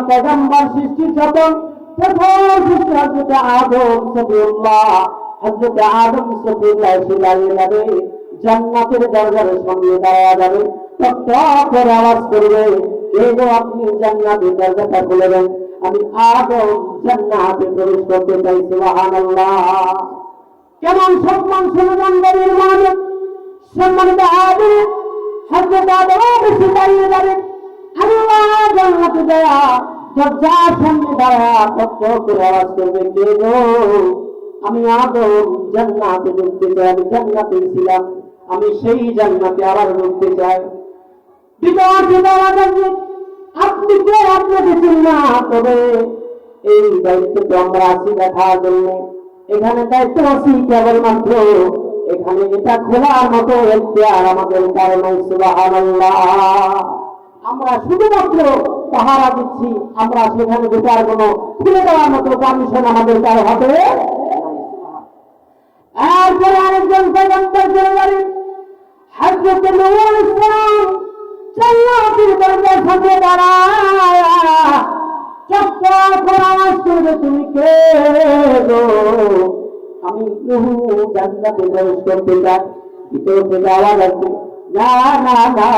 পয়গম্বর সৃষ্টির যখন প্রথম সৃষ্টি হযরত আদম সফিউল্লাহ, হযরত আদম সফিউল্লাহ দাঁড়িয়ে যাবে, জান্নাতের দরজার সামনে দাঁড়ায়া যাবে, টক করে আওয়াজ করবে, কে গো আপনি জান্নাতের দরজাটা খুলে দেন, আমি আদম জান্নাতে প্রবেশ করতে চাই। সুবহানাল্লাহ। কেমন সম্মান শুনবেন নবীর মানে, সম্মানিত আদম হযরত আদম এসে দাঁড়িয়ে যাবেন, আল্লাহ জান্নাতে যায় দরজার সামনে দাঁড়ায়া টক করে আওয়াজ করবে, কে গো, আমি আদম জান্নাতে ঢুকতে চাই, আমি জান্নাতে ছিলাম, আমি সেই জান্নাতে আবার ঢুকতে চাই। আপনি কে, আপনাকে চিন্তা, তবে এই দায়িত্ব তো আমরা আছি দেখার জন্য, এখানে দায়িত্ব আছি কেবলমাত্র এখানে এটা খোলার মতো এখতিয়ার আমাদের কারণে। সুবহানাল্লাহ। আমরা শুধুমাত্র পাহারা দিচ্ছি, আমরা সেখানে ঢোকার কোনো খুলে দেওয়ার মতো পারমিশন আমাদের কারো হাতে। এরপরে আরেকজন পয়গম্বর চলে যাবেন, হযরত নূহ আলাইহিস সালাম জান্নাতের দরজার সামনে দাঁড়ায়া চট্টর করে আওয়াজ করবে, তুমি কে গো, আমি নূহ জান্নাতে প্রবেশ করতে চাই। ভিতর থেকে আওয়াজ আসবে, না না না,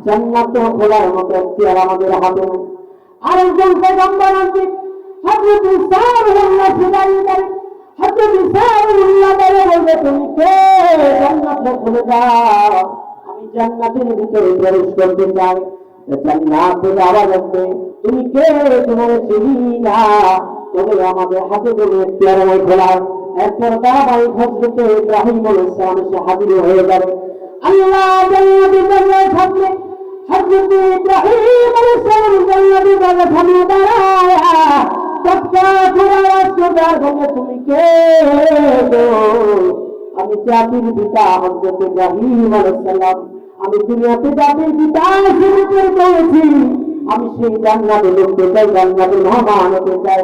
জান্নাত খোলার মতো এখতিয়ার আমাদের হাতে নেই। আরেকজন পয়গম্বর আসবেন, হযরত ঈসা আলাইহিস সালাম, হযরত ঈসা বলবে, তুমি কে, জান্নাতে খুলে দাও, আমি জান্নাতের ভিতরে প্রবেশ করতে চাই। জান্নাতে আওয়াজ আসবে, তুমি কে, তোমার চিনি না, তবে আমাদের হাতে করে এখতিয়ার নাই খোলার। এরপর তারাবাই হযরত ইব্রাহিম আলাইহিস সালাম এসে হাজির হয়ে যাবে, আল্লাহ জান্নাতের দরজার সামনে হযরত ইব্রাহিম আলাইহিস সালাম জান্নাতের দরজার সামনে দাঁড়ায়া তুমি কে গো, আমি জাতির পিতা হযরত ইব্রাহিম আলাইহিস সালাম, আমি দুনিয়াতে জাতির পিতা হিসেবে করেছি, আমি সেই জান্নাতে ঢুকতে চাই, জান্নাতে মেহমান হতে চাই।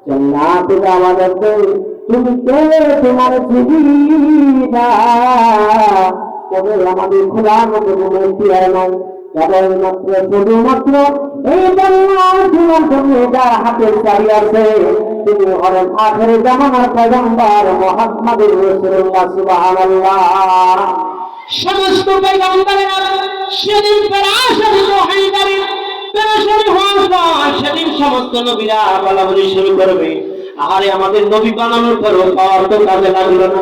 জান্নাতে যাওয়ার আগে তুমি কে, তোমার জীবিতা, তবে আমাদের খোলার মতো কোনো এখতিয়ার নাই, কেবলমাত্র শুধুমাত্র এই জান্নাত জন্য যার হাতের চাবি আছে, তিনি হলেন আখিরের জামানার পয়গম্বর মুহাম্মদুর রাসূলুল্লাহ। সুবহানাল্লাহ। সমস্ত পয়গম্বরেরা সেদিন পেরেশানি হয়ে যাবে, পেরেশানি হওয়ার পর সেদিন সমস্ত নবীরা বলাবলি শুরু করবে, আরে আমাদের নবী বানানোর পরও পাওয়ার তো কাজে লাগলো না,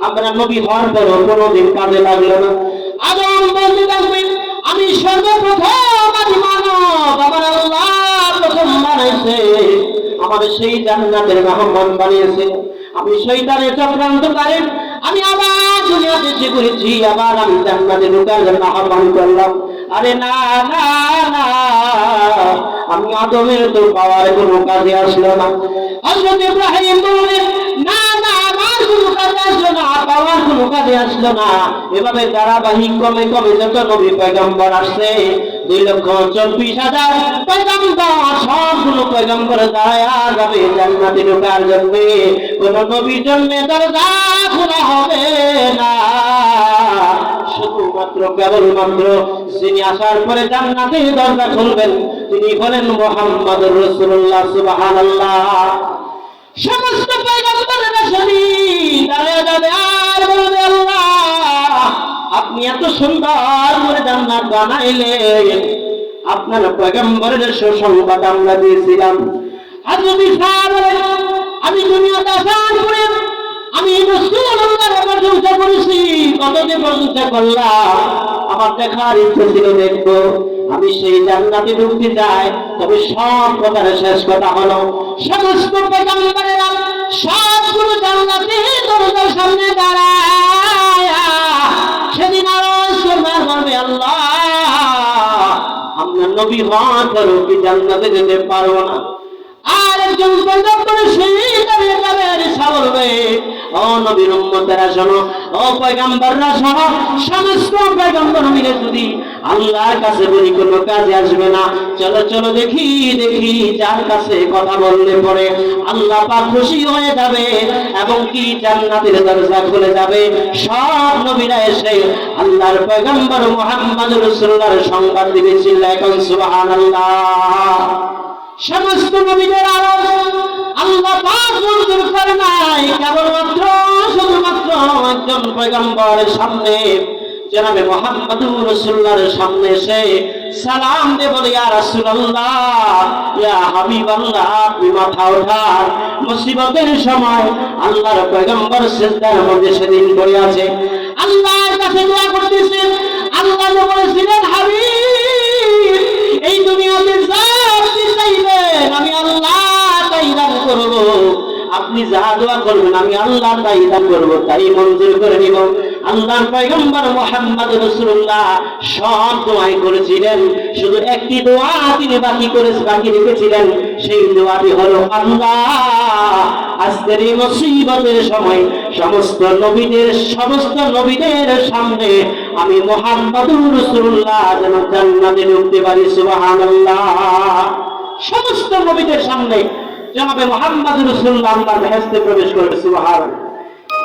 আমরা নবী হওয়ার পরও কোনোদিন কাজে লাগলো না। আদম বলতে থাকবেন, আমি সর্বপ্রথম আদি মানব, আমার আল্লাহ প্রথম বানাইছে, আমাদের সেই জান্নাতের মেহমান বানিয়েছে, আমি শয়তানের চক্রান্তকারী, আমি আবার দুনিয়াতে এসে করেছি, আবার আমি জান্নাতে ঢোকার জন্য আহ্বান করলাম। আরে না না না, আমি আদমের তো পাওয়ার কোনো কাজে আসলো না। হযরত ইব্রাহিম বললেন, না না, আমার কোনো কাজে আসলো না, পাওয়ার কোনো কাজে আসলো না। এভাবে ধারাবাহিক কমে কমে যত নবী পয়গম্বর আসছে, 2,24,000 পয়গম্বর, সবগুলো পয়গম্বর দাঁড়ায়া যাবে জান্নাতে ঢোকার জন্য, কোন নবীর জন্য দরজা খোলা হবে না। শুধুমাত্র কেবলমাত্র যিনি আসার পরে জান্নাতের দরজা খুলবেন, তিনি হলেন মুহাম্মদুর রাসূলুল্লাহ। সুবহানাল্লাহ। সমস্ত পয়গম্বরেরা শুনি দাঁড়ায়া যাবে আর বলবে, আল্লাহ আপনি এত সুন্দর করে জান্নাত বানাইলেন, আপনার পয়গম্বরের সুসংবাদ আমরা দিয়েছিলাম। হযরত ঈসা বলেন, আমি দুনিয়াতে আসার পরে আমি রাসূলুল্লাহর প্রশংসা করেছি, কতদিন প্রশংসা করলাম, আমার দেখার ইচ্ছে ছিল দেখবো, আমি সেই জান্নাতে ঢুকতে চাই। তবে সব কথার শেষ কথা হলো, সমস্ত পয়গম্বরেরা সবগুলো জান্নাতে দরজার সামনে দাঁড়ায় সেদিন আওয়াজ করবে, আল্লাহ আমরা নবী হওয়ার পরও কি জান্নাতে যেতে পারবো না? আর একজন পয়গম্বর সেই দাঁড়িয়ে যাবে, বলবে, ও নবীর উম্মতেরা শোনো, ও পয়গম্বররা শোনো, সমস্ত পয়গম্বর মিলে যদি আল্লাহর কাছে বলি কোনো কাজে আসবে না, চলো চলো দেখি দেখি যার কাছে কথা বললে পরে আল্লাহ পাক খুশি হয়ে যাবে এবং কি জান্নাতের দরজা খুলে যাবে। সব নবীরা এসে আল্লাহর পয়গম্বর মুহাম্মদুর রাসূলুল্লাহর সংবাদ দিবে। চিল্লায় কোন সুবহানাল্লাহ। সমস্ত নবীদের আরজ আল্লাহ পাক মঞ্জুর করে নাই, কেবলমাত্র শুধুমাত্র একজন পয়গম্বরের সামনে জনাবে মুহাম্মদুর রাসূলুল্লাহর সামনে এসে সালাম দিয়ে বলে, ইয়া রাসূলুল্লাহ, ইয়া হাবিবাল্লাহ, আপনি মাথা ওঠান। মুসিবতের সময় আল্লাহর পয়গম্বর সিজদার মধ্যে সেদিন পড়ে আছে, আল্লাহর কাছে দোয়া করতেছেন। আল্লাহ বলেছিলেন, হাবিব, এই দুনিয়াতে যা আপনি চাইবেন আমি আল্লাহ তাই দান করব, আপনি যা দোয়া করবেন আমি আল্লাহ তাই দান করব, তাই মঞ্জুর করে নিব। আল্লাহর পয়গম্বর মুহাম্মদ রাসূলুল্লাহ সব দোয়াই করেছিলেন, শুধু একটি দোয়া তিনি বাকি রেখেছিলেন। সেই দোয়াটি হলো, আল্লাহ আজকের এই মুসিবতের সময় সমস্ত নবীদের সামনে আমি মুহাম্মদুর রাসূলুল্লাহ যেন জান্নাতে ঢুকতে পারি। সুবহানাল্লাহ। সমস্ত নবীদের সামনে জনাবে মুহাম্মদুর রাসূলুল্লাহ আল্লাহর বেহেশতে প্রবেশ করবে। সুবহানাল্লাহ।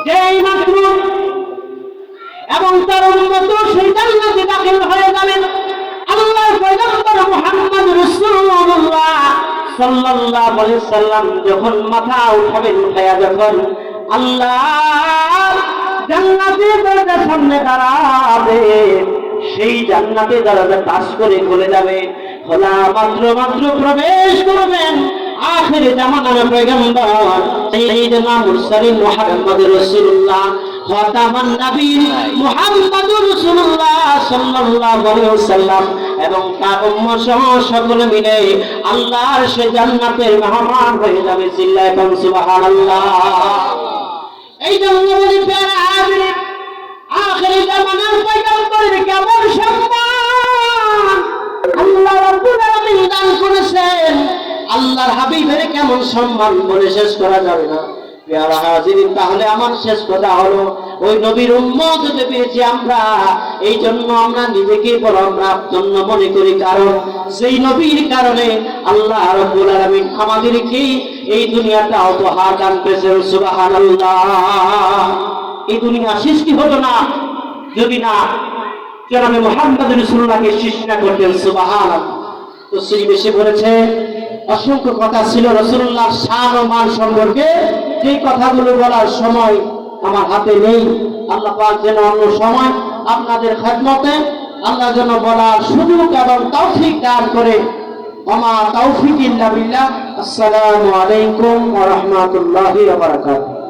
যেই মাত্র এবং তার উম্মত সেই জান্নাতে দাখিল হয়ে যাবেন, আল্লাহর পয়গম্বর মুহাম্মদ রাসূলুল্লাহ সাল্লাল্লাহু আলাইহি ওয়াসাল্লাম যখন মাথা উঠাবেন, উঠায়া যখন আল্লাহ জান্নাতের দরজার সামনে দাঁড়াবে, সেই জান্নাতে দরজা টাচ করে খুলে যাবে, খোলা মাত্র প্রবেশ করবেন আখির জামানার পয়গম্বর সাইয়্যিদুনা মুরসালিন মুহাম্মদুর রাসূলুল্লাহ খাতামান নবীন মুহাম্মদুর রাসূলুল্লাহ সাল্লাল্লাহু আলাইহি ওয়াসাল্লাম এবং তার উম্মত সহ সকলে মিলে আল্লাহর সে জান্নাতের মেহমান হয়ে যাবে। চিল্লায়ে বলুন সুবহানাল্লাহ। এই জন্য বলি প্যারা হাজির, আখির জামানার পয়গম্বরের কেমন সম্মান আল্লাহ রাব্বুল আলামিন দান করেছেন, আল্লাহর হাবিবের কেমন সম্মান বলে শেষ করা যাবে না। প্যারা হাজিরিন, তাহলে আমার শেষ কথা হলো, ওই নবীর উম্মত হতে পেরেছি আমরা, এই জন্য আমরা নিজেকে বড় ধন্য মনে করি, কারণ সেই নবীর কারণে আল্লাহ রাব্বুল আলামিন আমাদেরকে এই দুনিয়াটা উপহার দান করেছেন। সুবহানাল্লাহ। এই দুনিয়া সৃষ্টি হতো না যদি না জনাবে মুহাম্মদ রাসূলুল্লাহকে সৃষ্টি না করতেন। সুবহানাল্লাহ। তো সেই বেশি বলেছে, অসংখ্য কথা ছিল রাসূলুল্লাহর শান ও মান সম্পর্কে, যে কথাগুলো বলার সময় আমার হাতে নেই। আল্লাহ পাক যেন অন্য সময় আপনাদের খেদমতে আল্লাহ যেন বলার সুযোগ এবং তৌফিক দান করে। ওমা তৌফিক ইল্লা বিল্লাহ। আসসালামু আলাইকুম ওয়া রাহমাতুল্লাহি ওয়া বারাকাতুহু।